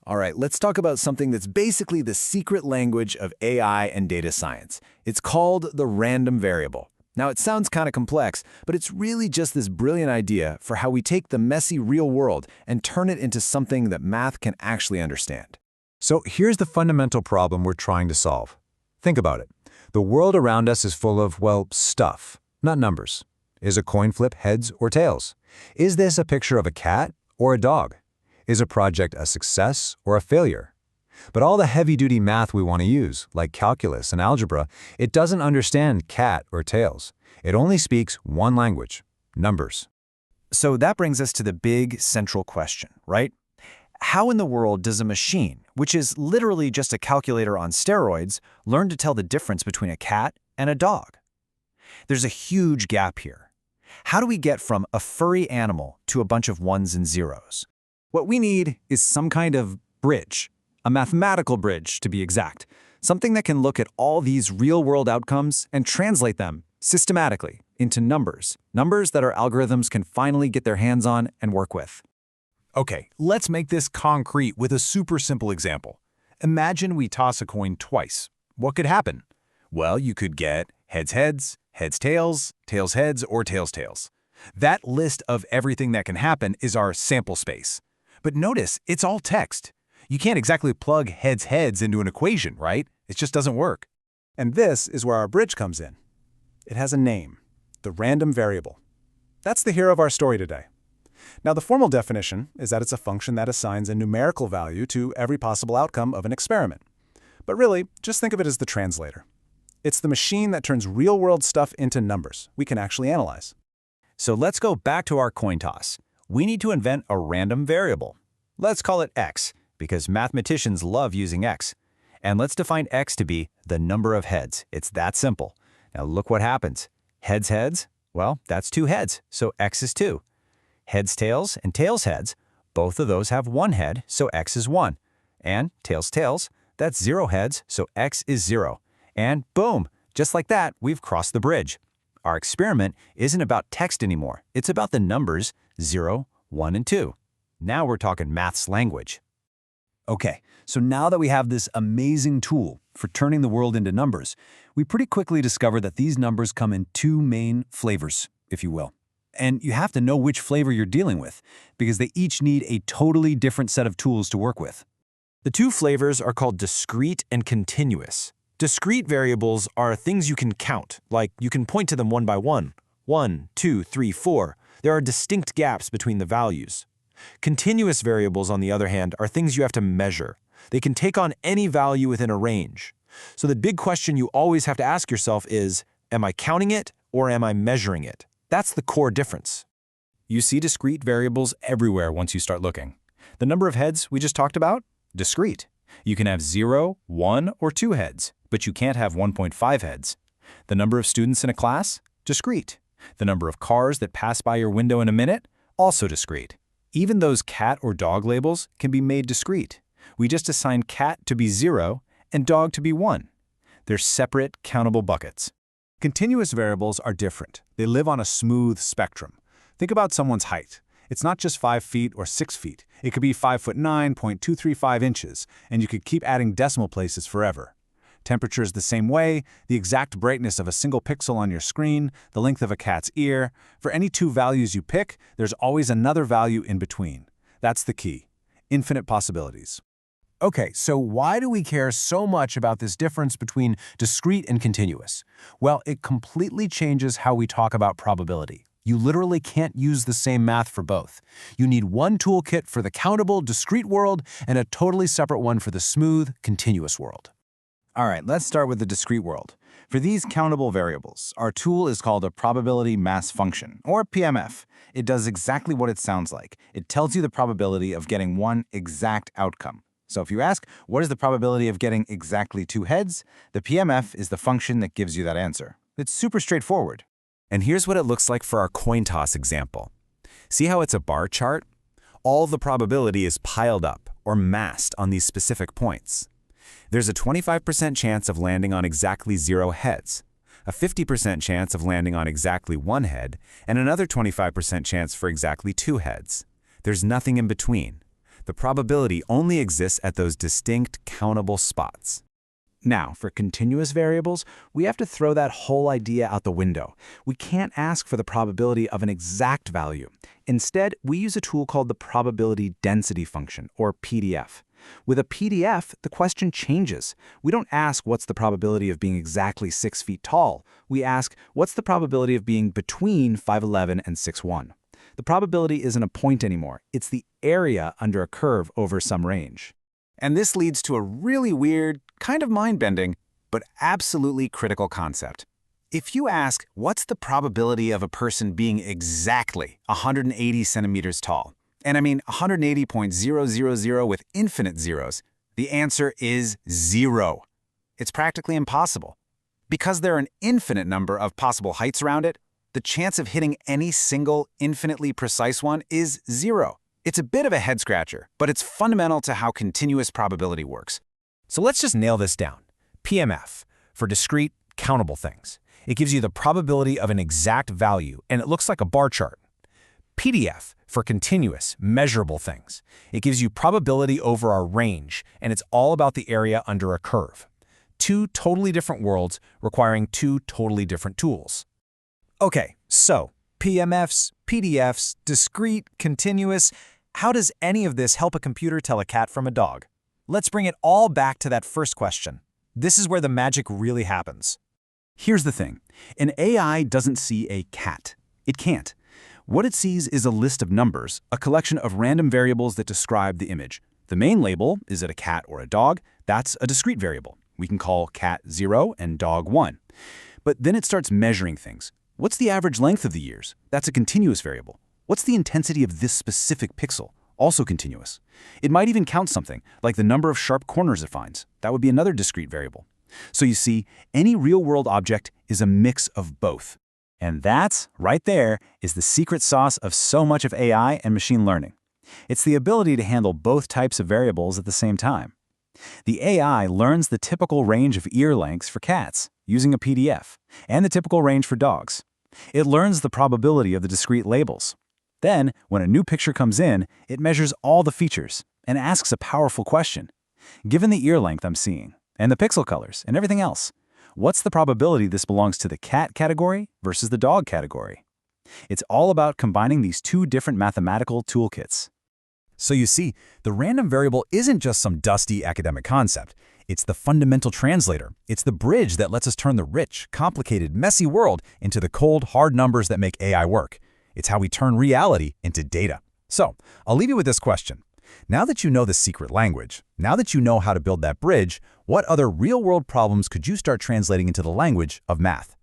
All right, let's talk about something that's basically the secret language of AI and data science. It's called the random variable. Now, it sounds kind of complex, but it's really just this brilliant idea for how we take the messy real world and turn it into something that math can actually understand. So here's the fundamental problem we're trying to solve. Think about it. The world around us is full of, well, stuff, not numbers. Is a coin flip heads or tails? Is this a picture of a cat or a dog? Is a project a success or a failure? But all the heavy-duty math we want to use, like calculus and algebra, it doesn't understand cat or tails. It only speaks one language, numbers. So that brings us to the big central question, right? How in the world does a machine, which is literally just a calculator on steroids, learn to tell the difference between a cat and a dog? There's a huge gap here. How do we get from a furry animal to a bunch of ones and zeros? What we need is some kind of bridge, a mathematical bridge to be exact, something that can look at all these real-world outcomes and translate them systematically into numbers that our algorithms can finally get their hands on and work with. Okay, let's make this concrete with a super simple example. Imagine we toss a coin twice. What could happen? Well, you could get heads heads, heads tails, tails heads, or tails tails. That list of everything that can happen is our sample space. But notice, it's all text. You can't exactly plug heads heads into an equation, right? It just doesn't work. And this is where our bridge comes in. It has a name, the random variable. That's the hero of our story today. Now, the formal definition is that it's a function that assigns a numerical value to every possible outcome of an experiment. But really, just think of it as the translator. It's the machine that turns real-world stuff into numbers we can actually analyze. So let's go back to our coin toss. We need to invent a random variable. Let's call it x, because mathematicians love using x. And let's define x to be the number of heads. It's that simple. Now look what happens. Heads heads, well, that's 2 heads, so x is 2. Heads tails and tails heads, both of those have 1 head, so x is 1. And tails tails, that's 0 heads, so x is 0. And boom, just like that, we've crossed the bridge. Our experiment isn't about text anymore. It's about the numbers 0, 1, and 2. Now we're talking math's language. Okay, so now that we have this amazing tool for turning the world into numbers, we pretty quickly discover that these numbers come in 2 main flavors, if you will. And you have to know which flavor you're dealing with, because they each need a totally different set of tools to work with. The 2 flavors are called discrete and continuous. Discrete variables are things you can count, like you can point to them one by one. 1, 2, 3, 4. There are distinct gaps between the values. Continuous variables, on the other hand, are things you have to measure. They can take on any value within a range. So the big question you always have to ask yourself is, am I counting it or am I measuring it? That's the core difference. You see discrete variables everywhere once you start looking. The number of heads we just talked about? Discrete. You can have 0, 1, or 2 heads, but you can't have 1.5 heads. The number of students in a class? Discrete. The number of cars that pass by your window in a minute? Also discrete. Even those cat or dog labels can be made discrete. We just assign cat to be 0 and dog to be 1. They're separate, countable buckets. Continuous variables are different. They live on a smooth spectrum. Think about someone's height. It's not just 5 feet or 6 feet. It could be 5'9", inches, and you could keep adding decimal places forever. Temperature is the same way, the exact brightness of a single pixel on your screen, the length of a cat's ear. For any 2 values you pick, there's always another value in between. That's the key. Infinite possibilities. Okay, so why do we care so much about this difference between discrete and continuous? Well, it completely changes how we talk about probability. You literally can't use the same math for both. You need one toolkit for the countable, discrete world and a totally separate one for the smooth, continuous world. All right, let's start with the discrete world. For these countable variables, our tool is called a probability mass function, or PMF. It does exactly what it sounds like. It tells you the probability of getting one exact outcome. So if you ask, what is the probability of getting exactly 2 heads? The PMF is the function that gives you that answer. It's super straightforward. And here's what it looks like for our coin toss example. See how it's a bar chart? All the probability is piled up, or massed, on these specific points. There's a 25% chance of landing on exactly 0 heads, a 50% chance of landing on exactly 1 head, and another 25% chance for exactly 2 heads. There's nothing in between. The probability only exists at those distinct, countable spots. Now, for continuous variables, we have to throw that whole idea out the window. We can't ask for the probability of an exact value. Instead, we use a tool called the probability density function, or PDF. With a PDF, the question changes. We don't ask what's the probability of being exactly 6 feet tall. We ask what's the probability of being between 5'11 and 6'1. The probability isn't a point anymore. It's the area under a curve over some range. And this leads to a really weird, kind of mind-bending, but absolutely critical concept. If you ask, what's the probability of a person being exactly 180 centimeters tall? And I mean 180.000 with infinite zeros, the answer is 0. It's practically impossible. Because there are an infinite number of possible heights around it, the chance of hitting any single infinitely precise one is 0. It's a bit of a head-scratcher, but it's fundamental to how continuous probability works. So let's just nail this down. PMF, for discrete, countable things. It gives you the probability of an exact value, and it looks like a bar chart. PDF, for continuous, measurable things. It gives you probability over our range, and it's all about the area under a curve. Two totally different worlds requiring two totally different tools. Okay, so PMFs, PDFs, discrete, continuous. How does any of this help a computer tell a cat from a dog? Let's bring it all back to that first question. This is where the magic really happens. Here's the thing. An AI doesn't see a cat. It can't. What it sees is a list of numbers, a collection of random variables that describe the image. The main label, is it a cat or a dog? That's a discrete variable. We can call cat 0 and dog 1. But then it starts measuring things. What's the average length of the years? That's a continuous variable. What's the intensity of this specific pixel? Also continuous. It might even count something, like the number of sharp corners it finds. That would be another discrete variable. So you see, any real-world object is a mix of both. And that, right there, is the secret sauce of so much of AI and machine learning. It's the ability to handle both types of variables at the same time. The AI learns the typical range of ear lengths for cats using a PDF, and the typical range for dogs. It learns the probability of the discrete labels. Then, when a new picture comes in, it measures all the features and asks a powerful question. Given the ear length I'm seeing, and the pixel colors, and everything else, what's the probability this belongs to the cat category versus the dog category? It's all about combining these two different mathematical toolkits. So you see, the random variable isn't just some dusty academic concept. It's the fundamental translator. It's the bridge that lets us turn the rich, complicated, messy world into the cold, hard numbers that make AI work. It's how we turn reality into data. So, I'll leave you with this question. Now that you know the secret language, now that you know how to build that bridge, what other real-world problems could you start translating into the language of math?